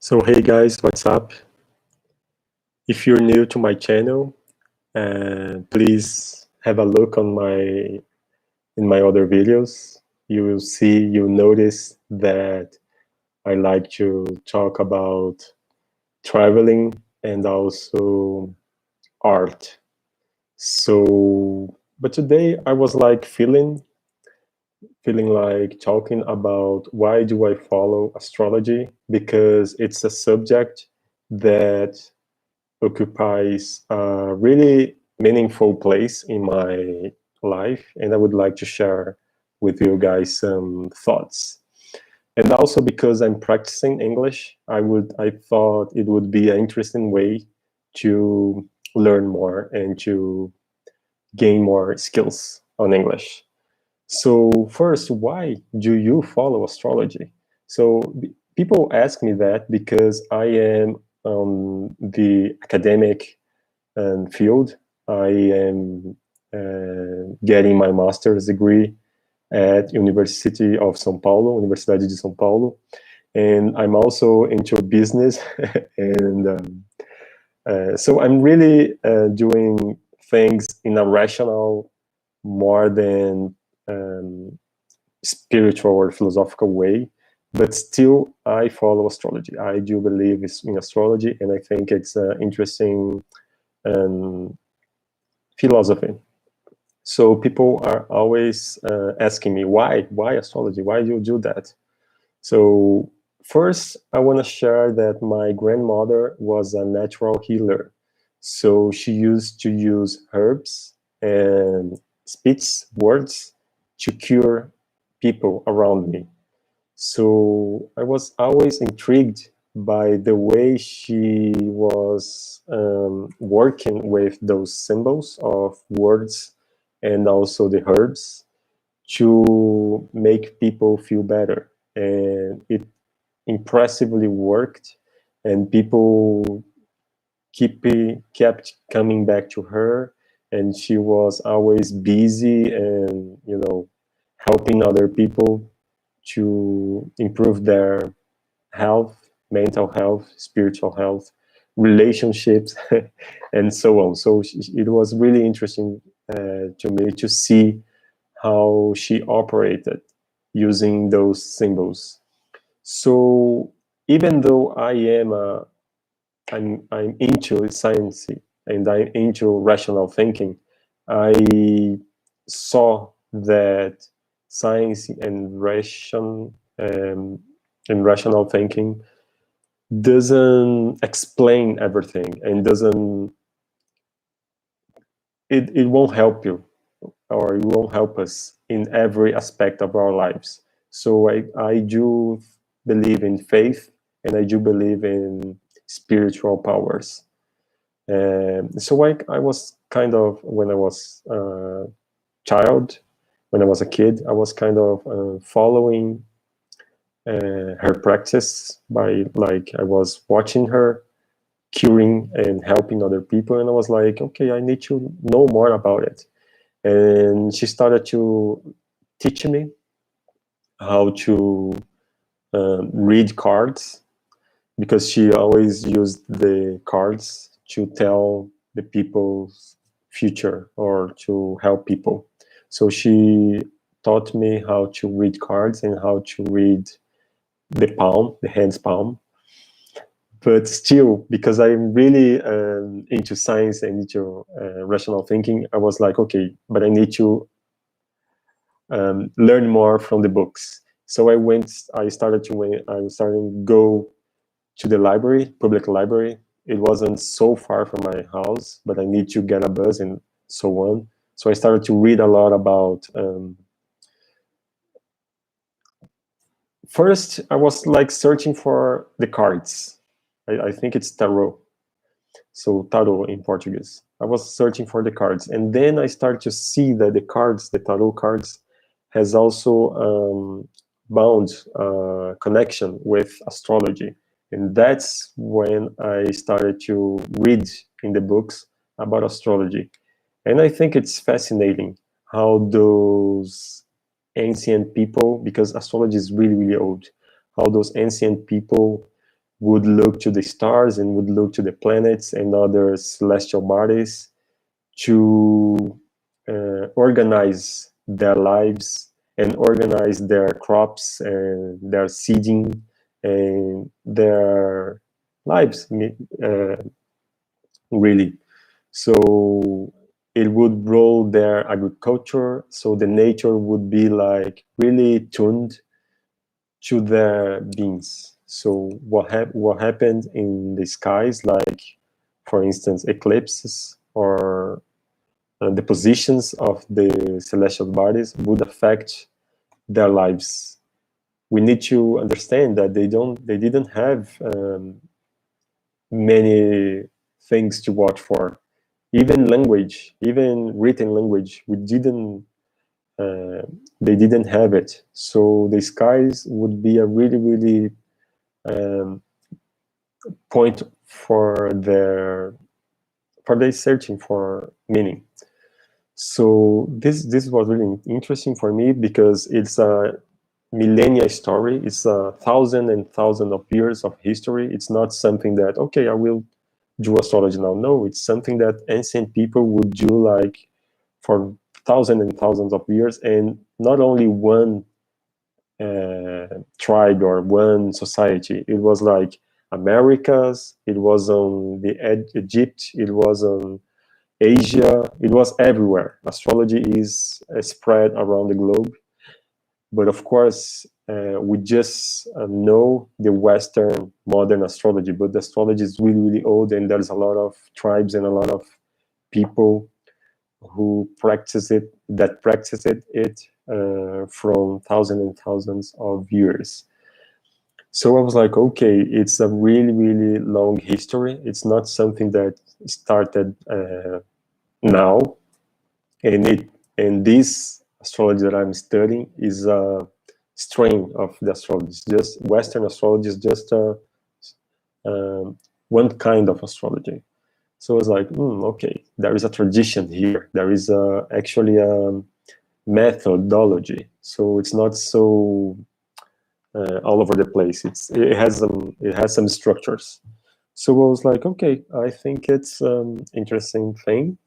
So hey guys, what's up? If you're new to my channel, please have a look on my other videos. You'll notice that I like to talk about traveling and also art. But today I was like feeling like talking about why do I follow astrology, because it's a subject that occupies a really meaningful place in my life, and I would like to share with you guys some thoughts. And also because I'm practicing English, I thought it would be an interesting way to learn more and to gain more skills on English. So first, why do you follow astrology? So people ask me that because I am on the academic field. I am getting my master's degree at University of São Paulo, Universidade de São Paulo, and I'm also into business, and so I'm really doing things in a rational, more than spiritual or philosophical way, but still I follow astrology. I do believe in astrology, and I think it's interesting philosophy. So people are always asking me, why astrology? Why do you do that? So first, I want to share that my grandmother was a natural healer. So she used to use herbs and speech words to cure people around me. So I was always intrigued by the way she was working with those symbols of words and also the herbs to make people feel better. And it impressively worked, and people kept coming back to her, and she was always busy and helping other people to improve their health, mental health, spiritual health, relationships, and so on. So it was really interesting to me to see how she operated using those symbols. So even though I'm into science and I'm into rational thinking, I saw that science and rational thinking doesn't explain everything, and it won't help you, or it won't help us in every aspect of our lives. So I do believe in faith, and I do believe in spiritual powers. So I was kind of, when I was a child, when I was a kid, I was kind of following her practice by, like, I was watching her curing and helping other people, and I was like, okay, I need to know more about it. And she started to teach me how to read cards, because she always used the cards to tell the people's future or to help people. So she taught me how to read cards and how to read the palm, the hand's palm. But still, because I'm really into science and into rational thinking, I was like, okay, but I need to learn more from the books. So I started to go to the library, public library. It wasn't so far from my house, but I need to get a bus and so on. So I started to read a lot about, first I was like searching for the cards. I think it's tarot. So tarot in Portuguese. I was searching for the cards, and then I started to see that the tarot cards, has also bound connection with astrology. And that's when I started to read in the books about astrology. And I think it's fascinating how those ancient people, because astrology is really, really old, how those ancient people would look to the stars and would look to the planets and other celestial bodies to organize their lives and organize their crops and their seeding and their lives, really. So it would roll their agriculture, so the nature would be like really tuned to their beings. So what happened in the skies, like for instance eclipses or the positions of the celestial bodies, would affect their lives. We need to understand that they didn't have many things to watch for. Even language, even written language, we didn't. Uh, they didn't have it. So the skies would be a really, really um, point for their searching for meaning. So this was really interesting for me because it's a millennia story. It's a thousand and thousand of years of history. It's not something that, okay, I will do astrology now. No, it's something that ancient people would do like for thousands and thousands of years, and not only one tribe or one society. It was like Americas. It was on the Egypt. It was on Asia. It was everywhere. Astrology is spread around the globe. But of course, we just know the Western modern astrology, but the astrology is really, really old, and there's a lot of tribes and a lot of people who practice it from thousands and thousands of years. So I was like, okay, it's a really, really long history. It's not something that started now, and this astrology that I'm studying is a strain of the astrology. It's just Western astrology is just one kind of astrology. So I was like, okay, there is a tradition here. There is actually a methodology. So it's not so all over the place. It has some structures. So I was like, okay, I think it's interesting thing.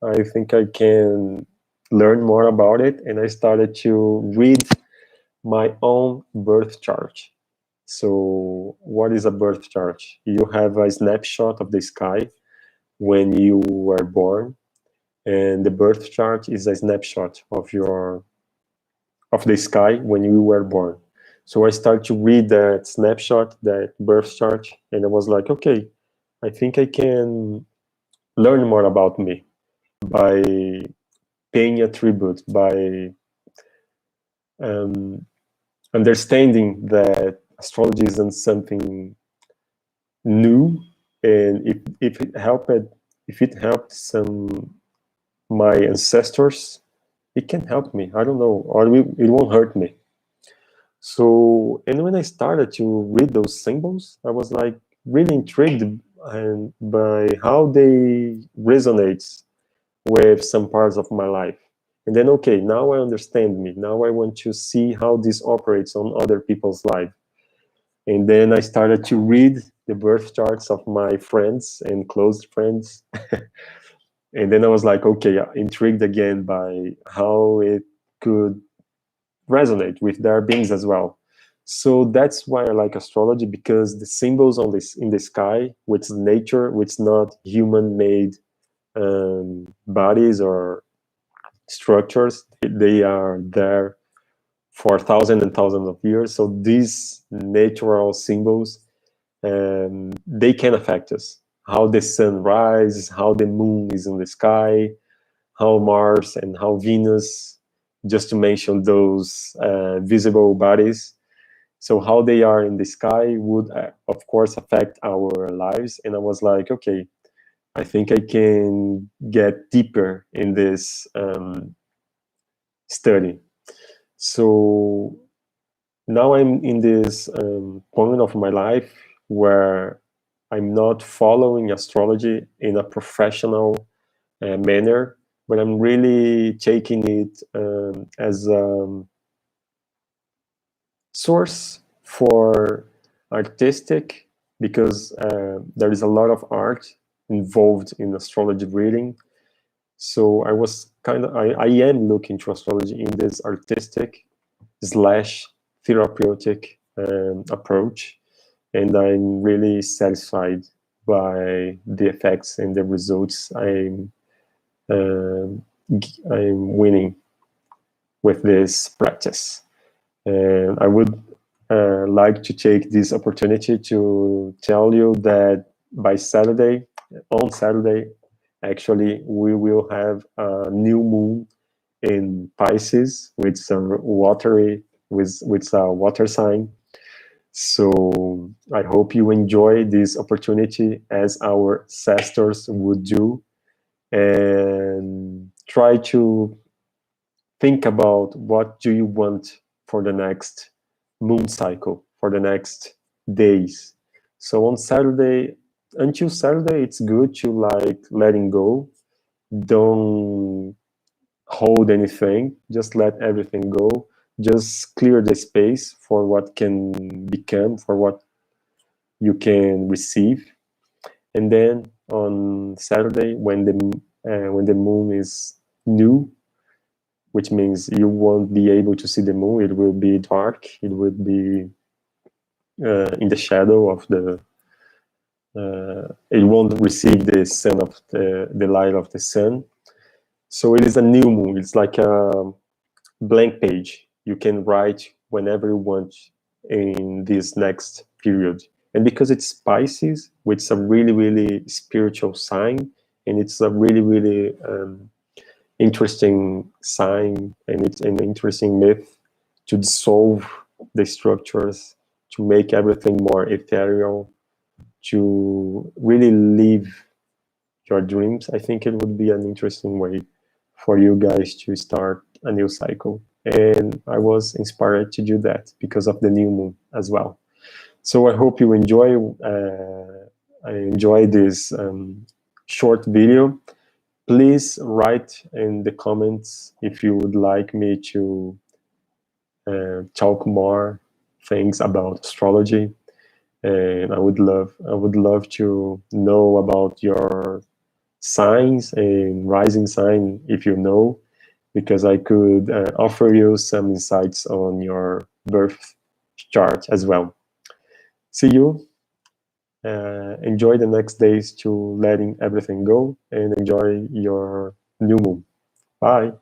I think I can learn more about it, and I started to read my own birth chart. So what is a birth chart? You have a snapshot of the sky when you were born, and the birth chart is a snapshot of the sky when you were born. So I started to read that snapshot, that birth chart, and I was like, okay, I think I can learn more about me by paying a tribute, by um, understanding that astrology isn't something new, and if it helped some my ancestors, it can help me. I don't know, or it won't hurt me. So, and when I started to read those symbols, I was like really intrigued and by how they resonate with some parts of my life. And then, okay, now I understand me. Now I want to see how this operates on other people's life. And then I started to read the birth charts of my friends and close friends. And then I was like, okay, intrigued again by how it could resonate with their beings as well. So that's why I like astrology, because the symbols on this in the sky, which is nature, which not human-made bodies or structures, they are there for thousands and thousands of years. So these natural symbols, they can affect us. How the sun rises, how the moon is in the sky, how Mars and how Venus, just to mention those visible bodies. So how they are in the sky would, of course, affect our lives. And I was like, okay, I think I can get deeper in this study. So now I'm in this point of my life where I'm not following astrology in a professional manner, but I'm really taking it as a source for artistic because there is a lot of art involved in astrology reading. So I am looking to astrology in this artistic slash therapeutic approach, and I'm really satisfied by the effects and the results um, I'm winning with this practice. And I would like to take this opportunity to tell you that on Saturday, actually, we will have a new moon in Pisces, with with a water sign. So I hope you enjoy this opportunity as our ancestors would do, and try to think about what do you want for the next moon cycle, for the next days. So on Saturday, until Saturday, it's good to like letting go. Don't hold anything, just let everything go. Just clear the space for what can become, for what you can receive. And then on Saturday, when the moon is new, which means you won't be able to see the moon, it will be dark, it will be in the shadow of the it won't receive the sun of the light of the sun. So it is a new moon. It's like a blank page. You can write whenever you want in this next period. And because it's Pisces, which is a really, really spiritual sign, and it's a really, really interesting sign, and it's an interesting myth to dissolve the structures, to make everything more ethereal, to really live your dreams. I think it would be an interesting way for you guys to start a new cycle. And I was inspired to do that because of the new moon as well. So I hope you enjoy. I enjoy this short video. Please write in the comments if you would like me to talk more things about astrology. And I would love to know about your signs and rising sign if you know, because I could offer you some insights on your birth chart as well. See you. Enjoy the next days to letting everything go, and enjoy your new moon. Bye.